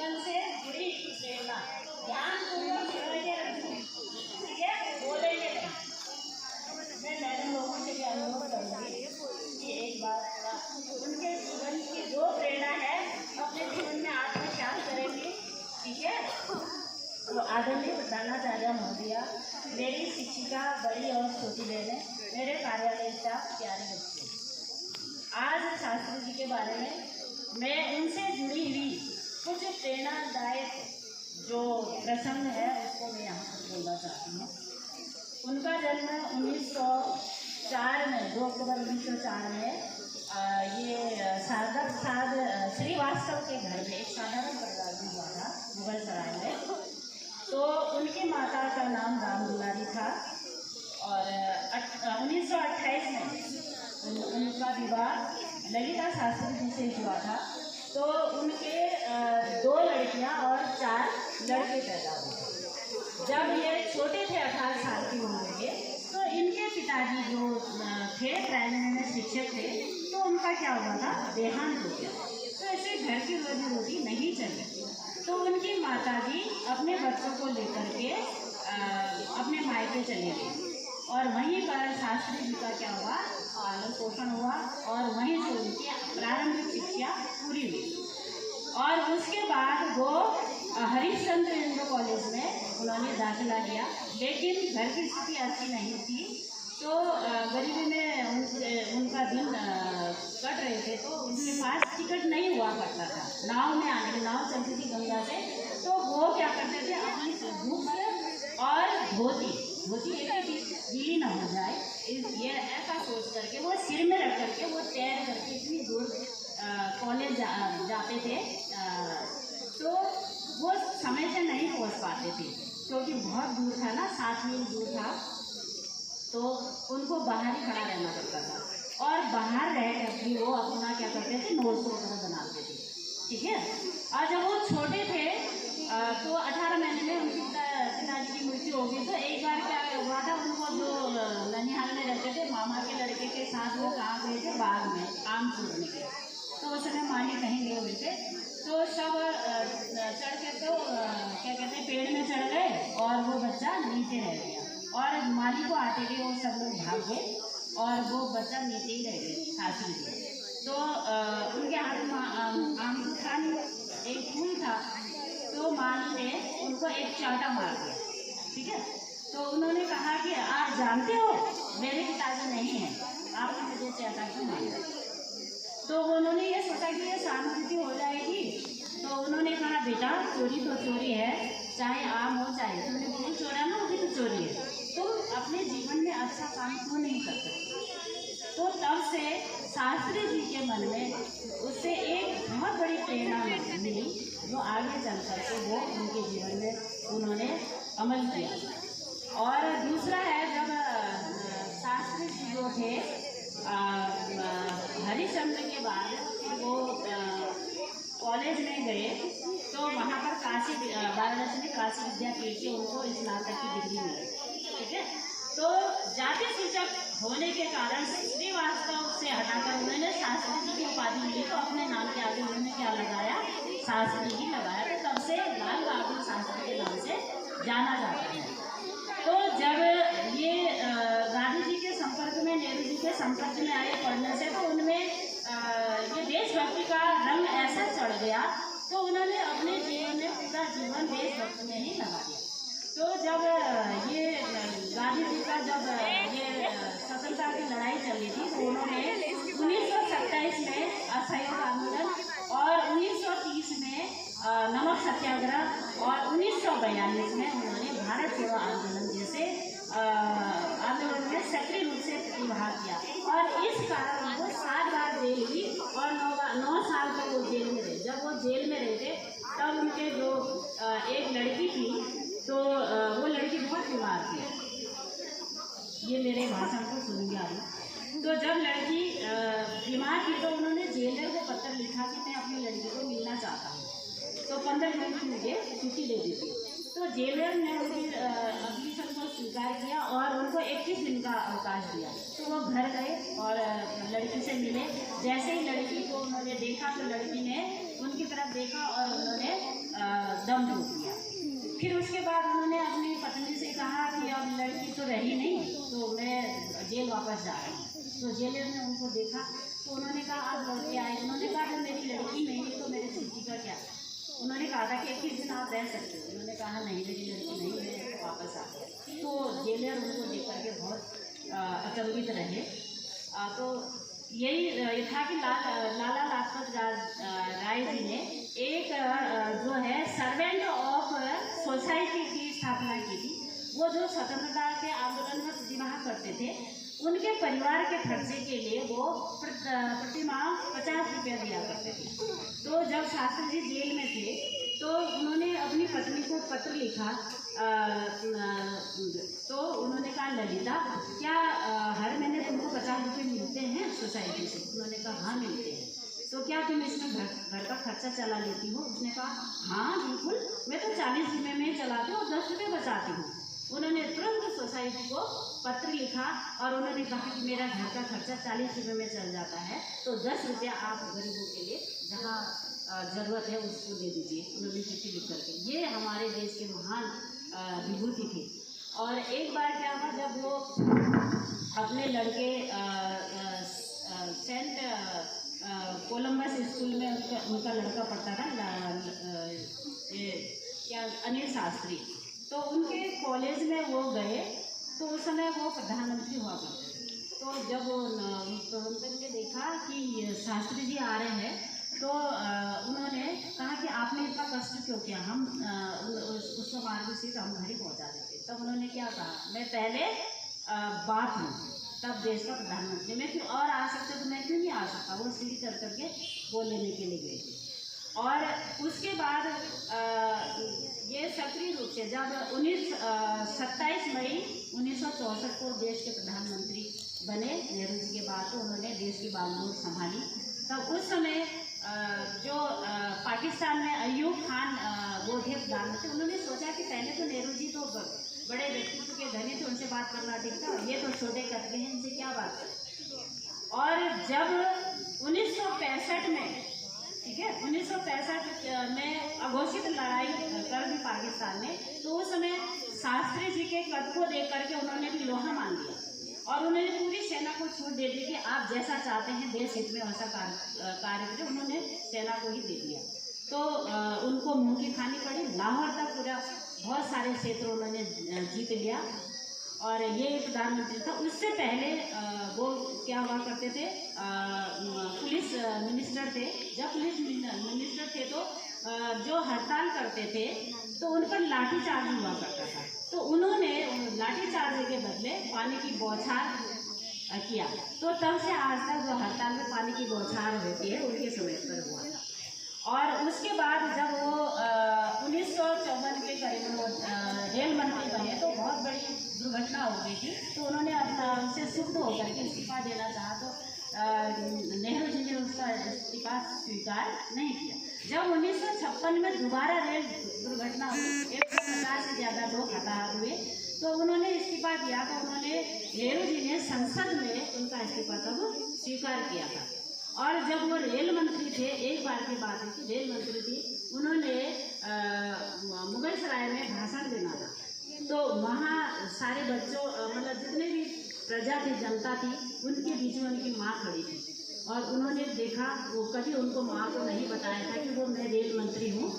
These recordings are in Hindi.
जीवन से जुड़ी प्रेरणा ध्यानपूर्वक सुन के रखें, ठीक है, बोलेंगे नहीं। मैं मैडम लोगों से भी अनुरोध करूँगी कि एक बार उनके जीवन की जो प्रेरणा है अपने जीवन में आत्मसात करेंगे, ठीक है। तो आदरणीय प्रधानाचार्य महोदया, मेरी शिक्षिका, बड़ी और छोटी बहनें, मेरे कार्यालय स्टाफ, प्यारे बच्चे, आज शास्त्री जी के बारे में मैं उनसे जुड़ी हुई कुछ प्रेरणादायक जो प्रसंग है उसको मैं यहाँ पर बोलना चाहती हूँ। उनका जन्म 1904 में 2 अक्टूबर 1904 में ये शारदा प्रसाद श्रीवास्तव के घर में एक साधारण परिवार में हुआ था, मुगल सराय में। तो उनकी माता का नाम राम दुलारी था और 1928 में उनका विवाह ललिता शास्त्री जी से हुआ था। तो उनके 2 लड़कियां और 4 लड़के पैदा हुए। जब ये छोटे थे 18 साल की उम्र के, तो इनके पिताजी जो थे प्राइमरी में शिक्षक थे, तो उनका क्या हुआ था, देहांत हो गया। तो ऐसे घर की रोजी रोटी नहीं चल रही। तो उनकी माताजी अपने बच्चों को लेकर के अपने मायके चले गए और वहीं पर शास्त्री जी का क्या हुआ, पालन पोषण हुआ और वहीं से उनकी प्रारंभिक शिक्षा पूरी हुई। और उसके बाद वो हरिश्चंद्र इंद्र कॉलेज में उन्होंने दाखिला लिया, लेकिन घर की स्थिति अच्छी नहीं थी। तो गरीबी में उनका दिन कट रहे थे, तो उनके पास टिकट नहीं हुआ करता था नाव में आने की। नाव चलती थी गंगा से, तो वो क्या करते थे, अपनी धूप और धोती एक गीली न हो जाए, ये ऐसा सोच करके वो सिर में रख करके वो तैर करके इतनी दूर कॉलेज जाते थे। तो वो समय से नहीं पहुंच पाते थे क्योंकि बहुत दूर था ना, 7 मील दूर था। तो उनको बाहर ही खड़ा रहना पड़ता था और बाहर रह कर भी वो अपना क्या करते थे, नोट्स वगैरह बनाते थे, ठीक है। और जब वो छोटे थे तो 18 महीने में उनकी पिताजी की मृत्यु हो गई। तो एक बार क्या हुआ था, उनको जो ननिहाल में रहते थे मामा के लड़के के साथ वो कहाँ गए थे, बाग में आम तोड़ने के। तो उस समय माली कहीं गए हुए थे, तो सब चढ़ के तो क्या कहते हैं, पेड़ में चढ़ गए और वो बच्चा नीचे रह गया और माली को आते गए और सब लोग भाग गए और वो बच्चा नीचे ही रह गए शास्त्री जी। तो उनके हाथ में आम एक फूल था, तो माली ने उनको एक चांटा मार दिया, ठीक है। तो उन्होंने कहा कि आप जानते हो मेरे पिताजी नहीं हैं, आपने मुझे चांटा क्यों मारा। तो उन्होंने ये सोचा कि ये सहानुभूति हो जाएगी। तो उन्होंने कहा, बेटा चोरी तो चोरी है, चाहे आम हो चाहे तुमने फूल चोरा ना, वो भी तो चोरी है, तुम अपने जीवन में अच्छा काम क्यों नहीं कर सकते। तो तब से शास्त्री जी के मन में उससे एक बहुत बड़ी प्रेरणा मिली, जो आगे चल करके वो उनके जीवन में उन्होंने अमल किया। और दूसरा है, जब शास्त्री जी जो थे हरिश्चंद्र के बाद वो कॉलेज में गए, तो वहाँ पर वाराणसी में काशी विद्यापीठ से उनको स्नातक की डिग्री मिली, ठीक है। तो जाति सूचक होने के कारण श्रीवास्तव से हटाकर उन्होंने शास्त्री जी की उपाधि मिली। तो अपने नाम के आगे उन्होंने क्या लगाया, शास्त्री जी लगाया। तो तब से लाल बहादुर शास्त्री के नाम से जाना जाता है। तो जब ये गांधी जी के संपर्क में, नेहरू जी के संपर्क में आए पढ़ने से, तो उनमें ये देशभक्ति का रंग ऐसा चढ़ गया, तो उन्होंने अपने जीवन में पूरा जीवन देशभक्ति में ही लगा दिया। तो जब ये गांधी जी का जब ये स्वतंत्रता की लड़ाई चली थी, तो उन्होंने 1927 में असहयोग आंदोलन और 1930 में नमक सत्याग्रह और 1942 में उन्होंने भारत छोड़ो आंदोलन जैसे आंदोलन में सक्रिय रूप से प्रतिभाग किया। और इस कारण उनको 7 बार जेल हुई और 9 साल तक वो जेल में रहे। जब वो जेल में रहे थे, तब उनके जो एक लड़की थी, तो वो लड़की बहुत बीमार थी। ये मेरे भाषण को सुनिए आप। तो जब लड़की बीमार थी, तो उन्होंने जेलर को पत्र लिखा कि मैं अपनी लड़की को मिलना चाहता हूँ, तो 15 दिन की मुझे छुट्टी दे दीजिए। तो जेलर ने उनकी एप्लीकेशन को स्वीकार किया और उनको 21 दिन का अवकाश दिया। तो वो घर गए और लड़की से मिले। जैसे ही लड़की को उन्होंने देखा, तो लड़की ने उनकी तरफ देखा और उन्होंने दम तोड़ दिया। फिर उसके बाद उन्होंने अपनी पत्नी से कहा कि अब लड़की तो रही नहीं, तो मैं जेल वापस जा रही हूँ। तो जेलर ने उनको देखा तो उन्होंने कहा आप लौट के आए। उन्होंने कहा जब मेरी लड़की नहीं है तो मेरे स्थिति का क्या। उन्होंने कहा था कि 21 दिन आप रह सकते हो। उन्होंने कहा नहीं मेरी लड़की नहीं, मैं वापस आ गया। तो जेलर उनको देख करके बहुत अचंभित रहे। तो यही था कि लाला लाजपत राय जी ने एक जो है सर्वेंट ऑफ सोसाइटी की स्थापना की थी। वो जो स्वतंत्रता के आंदोलन में प्रतिभाग करते थे, उनके परिवार के खर्चे के लिए वो प्रतिमाह 50 रुपया दिया करते थे। तो जब शास्त्री जी जेल में थे तो उन्होंने अपनी पत्नी को पत्र लिखा। तो उन्होंने कहा ललिता, क्या हर महीने तुमको 50 रुपये मिलते हैं सोसाइटी से? उन्होंने कहा हाँ मिलते हैं। तो क्या तुम इसमें घर का खर्चा चला लेती हो? उसने कहा हाँ बिल्कुल, मैं तो 40 रुपये में चलाती हूँ और 10 रुपये बचाती हूँ। उन्होंने तुरंत सोसाइटी को पत्र लिखा और उन्होंने कहा कि मेरा घर का खर्चा 40 रुपये में चल जाता है, तो 10 रुपया आप गरीबों के लिए जहाँ ज़रूरत है उसको दे दीजिए। उन्होंने चिट्ठी लिख करके। ये हमारे देश के महान विभूति थी। और एक बार क्या हुआ, जब वो अपने लड़के सेंट कोलंबस स्कूल में उनका लड़का पढ़ता था, क्या अनिल शास्त्री, तो उनके कॉलेज में वो गए। तो उस समय वो प्रधानमंत्री हुआ करते थे। तो जब प्रबंधक ने देखा कि शास्त्री जी आ रहे हैं तो उन्होंने कहा कि आपने इतना कष्ट क्यों किया, हम उसको मार्गशीट हम घर ही पहुँचा देते। तब उन्होंने क्या कहा, मैं पहले बाप हूँ, तब देश का प्रधानमंत्री, मैं क्यों और आ सकते तो मैं क्यों नहीं आ सकता। वो सीढ़ी चढ़ करके वो लेने के लिए गए थे। और उसके बाद ये सक्रिय रूप से जब 27 मई 1964 को देश के प्रधानमंत्री बने नेहरू जी के बाद, तो उन्होंने देश की बागडोर संभाली। तब उस समय जो पाकिस्तान में अयूब खान वो थे प्रधानमंत्री, उन्होंने सोचा कि पहले तो नेहरू जी तो बड़े व्यक्तित्व के धनी थे, उनसे बात करना ठीक था, ये तो छोटे कतरे हैं, इनसे क्या बात करें। और जब 1965 में, ठीक है, 1965 में अघोषित लड़ाई कर दी पाकिस्तान ने, तो उस समय शास्त्री जी के कद को देख करके उन्होंने भी लोहा मान लिया और उन्होंने पूरी सेना को छूट दे दी कि आप जैसा चाहते हैं देश हित में वैसा कार्य करें। उन्होंने सेना को ही दे दिया। तो उनको मुंह की खानी पड़ी। लाहौर तक पूरा बहुत सारे क्षेत्र उन्होंने जीत लिया और ये प्रधानमंत्री था। उससे पहले वो क्या हुआ करते थे, पुलिस मिनिस्टर थे। जब पुलिस मिनिस्टर थे तो जो हड़ताल करते थे तो उन पर लाठीचार्ज हुआ करता था। तो उन्होंने लाठीचार्ज के बदले पानी की बौछार किया। तो तब से आज तक जो हड़ताल में पानी की बौछार होती है उनके समय पर हुआ था। और उसके बाद जब वो 1954 के करीब रेल मंत्री बने तो बहुत बड़ी दुर्घटना हो गई थी। तो उन्होंने अपना उससे सुप्त होकर के इस्तीफा देना चाहा तो नेहरू जी ने उसका इस्तीफा स्वीकार नहीं किया। जब 1956 में दोबारा रेल दुर्घटना हुई, 150 से ज़्यादा लोग हताहत हुए, तो उन्होंने इस्तीफा दिया। तो उन्होंने नेहरू जी ने संसद में उनका इस्तीफा तब स्वीकार किया था। और जब वो रेल मंत्री थे, एक बार की बात है कि रेल मंत्री थी, उन्होंने मुगल सराय में भाषण देना था। तो वहाँ सारे बच्चों मतलब जितने भी प्रजा थी, जनता थी, उनके बीच में उनकी माँ खड़ी थी और उन्होंने देखा, वो कभी उनको माँ को नहीं बताया था कि वो मैं रेल मंत्री हूँ।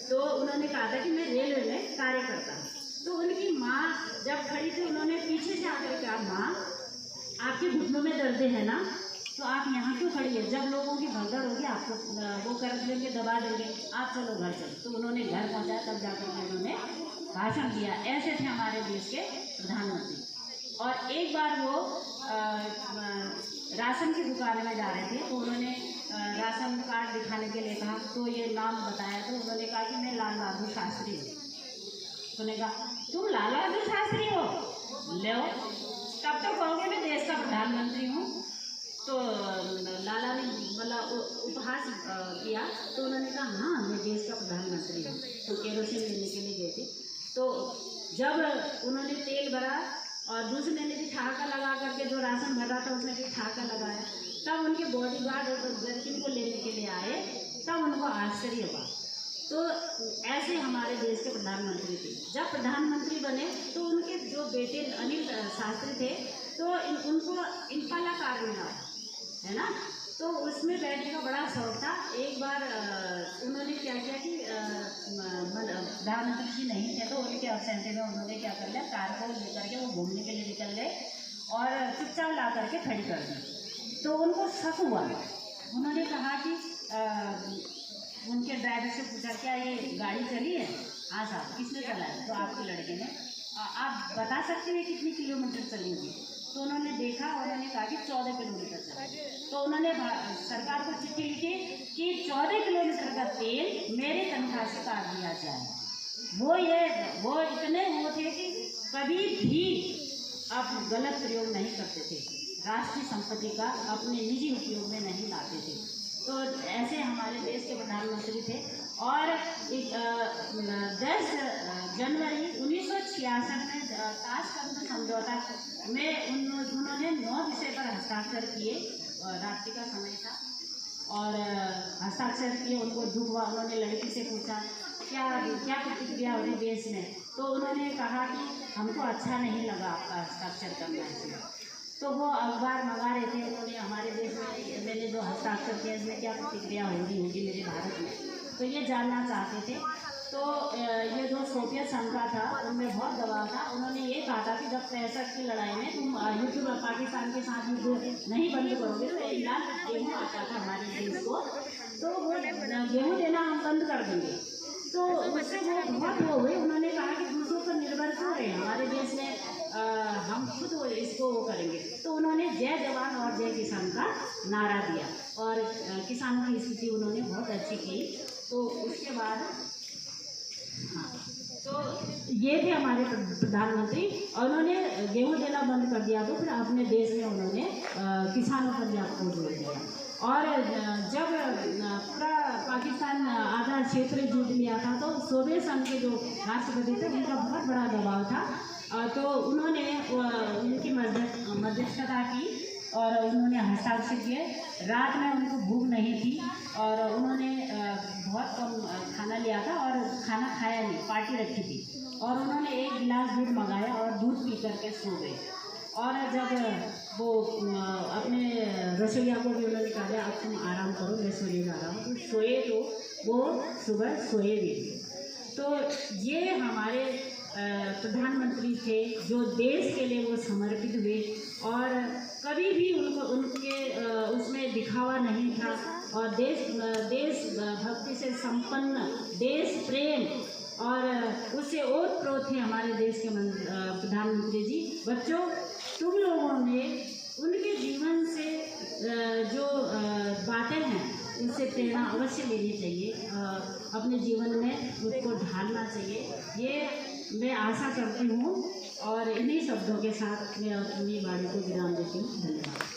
तो उन्होंने कहा था कि मैं रेलवे में कार्य करता हूँ। तो उनकी माँ जब खड़ी थी, उन्होंने पीछे से आकर कहा, माँ आपके घुटनों में दर्द है ना, तो आप यहाँ क्यों खड़ी है? जब लोगों की भगदड़ होगी आपको वो कर देंगे, दबा देंगे, आप चलो घर चलो। तो उन्होंने घर पहुँचाया, तब जाकर के उन्होंने भाषण दिया। ऐसे थे हमारे देश के प्रधानमंत्री। और एक बार वो राशन की दुकान में जा रहे थे, तो उन्होंने राशन कार्ड दिखाने के लिए कहा, तो ये नाम बताया। तो उन्होंने कहा कि मैं लाल बहादुर शास्त्री हूँ। उन्होंने कहा तुम लाल बहादुर शास्त्री हो, लो तब तो कहोगे मैं देश का प्रधानमंत्री हूँ। तो लाला ने मतलब उपहास किया। तो उन्होंने कहा हाँ मैं देश का प्रधानमंत्री हूँ। तो केरोसिन लेने के लिए गए थे। तो जब उन्होंने तेल भरा और दूसरे ने भी ठहाका लगा करके, जो राशन भर रहा था उसने भी ठहाका लगाया, तब उनके बॉडीगार्ड और जर्किन को लेने के लिए आए। तब उनको आश्चर्य हुआ तो ऐसे हमारे देश के प्रधानमंत्री थे। जब प्रधानमंत्री बने तो उनके जो बेटे अनिल शास्त्री थे तो उनको इम्पाला कार मिला, है ना, तो उसमें बैठने का बड़ा शौक था। एक बार उन्होंने क्या किया कि प्रधानमंत्री जी नहीं थे तो उनके अब्सेंटी में उन्होंने क्या कर लिया, कार को लेकर के वो घूमने के लिए निकल गए और चुपचाप ला करके खड़ी कर दी। तो उनको शक हुआ, उन्होंने कहा कि उनके ड्राइवर से पूछा क्या ये गाड़ी चली है? हाँ साहब। किसने चलाया? तो आपके लड़के ने। आप बता सकते हैं कितनी किलोमीटर चली होगी? तो उन्होंने देखा और उन्होंने कहा कि 14 किलोमीटर चला। तो उन्होंने सरकार को चिट्ठी लिखी कि 14 किलोमीटर का तेल मेरे तनख्वाह से काट दिया जाए। वो इतने वो थे कि कभी भी आप गलत प्रयोग नहीं करते थे, राष्ट्रीय संपत्ति का अपने निजी उपयोग में नहीं लाते थे। तो ऐसे हमारे देश के प्रधानमंत्री थे। और 10 जनवरी 1966 में ताशकंद समझौता में उन्होंने 9 विषय पर हस्ताक्षर किए। रात्रि का समय था और हस्ताक्षर किए, उनको दुख हुआ। उन्होंने लड़की से पूछा क्या प्रतिक्रिया हुई देश में? तो उन्होंने कहा कि हमको अच्छा नहीं लगा आपका हस्ताक्षर करना इसमें। तो वो अखबार मंगा रहे थे, उन्होंने हमारे देश में मैंने जो हस्ताक्षर किया इसमें क्या प्रतिक्रिया होगी मेरे भारत में, तो ये जानना चाहते थे। तो ये जो सोवियत संघ का था उनमें बहुत दबाव था। उन्होंने ये कहा था कि जब 65 की लड़ाई में तुम युद्ध पाकिस्तान के साथ युद्ध नहीं बंद करोगे तो ईरान गेहूँ आता था हमारे देश को, तो वो गेहूँ देना हम बंद कर देंगे। तो उससे वो बहुत हो गए। उन्होंने कहा कि दूसरों पर निर्भर क्यों रहे, हमारे देश में हम खुद इसको वो करेंगे। तो उन्होंने जय जवान और जय किसान का नारा दिया और किसानों की स्थिति उन्होंने बहुत अच्छी की। तो उसके बाद हाँ, तो ये थे हमारे प्रधानमंत्री और उन्होंने गेहूँ देना बंद कर दिया। तो फिर अपने देश में उन्होंने किसानों पर आपको जोर दिया। और जब पूरा पाकिस्तान आधा क्षेत्र जुट लिया था तो सोवियत संघ के जो राष्ट्रपति थे उनका बहुत बड़ा दबाव था। तो उन्होंने उनकी मध्यस्थता की और उन्होंने हस्ताक्षर किए। रात में उनको भूख नहीं थी और उन्होंने बहुत कम खाना लिया था और खाना खाया नहीं, पार्टी रखी थी और उन्होंने एक गिलास दूध मंगाया और दूध पी करके सो गए। और जब वो अपने रसोइया को भी उन्होंने कहा अब तुम आराम करो, मैं सोने जा रहा हूँ, तो सोए तो वो सुबह सोए भी। तो ये हमारे प्रधानमंत्री थे जो देश के लिए वो समर्पित हुए और कभी भी उनके उसमें दिखावा नहीं था और देश भक्ति से संपन्न, देश प्रेम और उससे ओतप्रोत थे हमारे देश के प्रधानमंत्री जी। बच्चों, तुम लोगों ने उनके जीवन से जो बातें हैं उनसे प्रेरणा अवश्य लेनी चाहिए, अपने जीवन में उसको ढालना चाहिए, ये मैं आशा करती हूँ। और इन्हीं शब्दों के साथ मैं अपनी वाणी को विराम देती हूँ। धन्यवाद।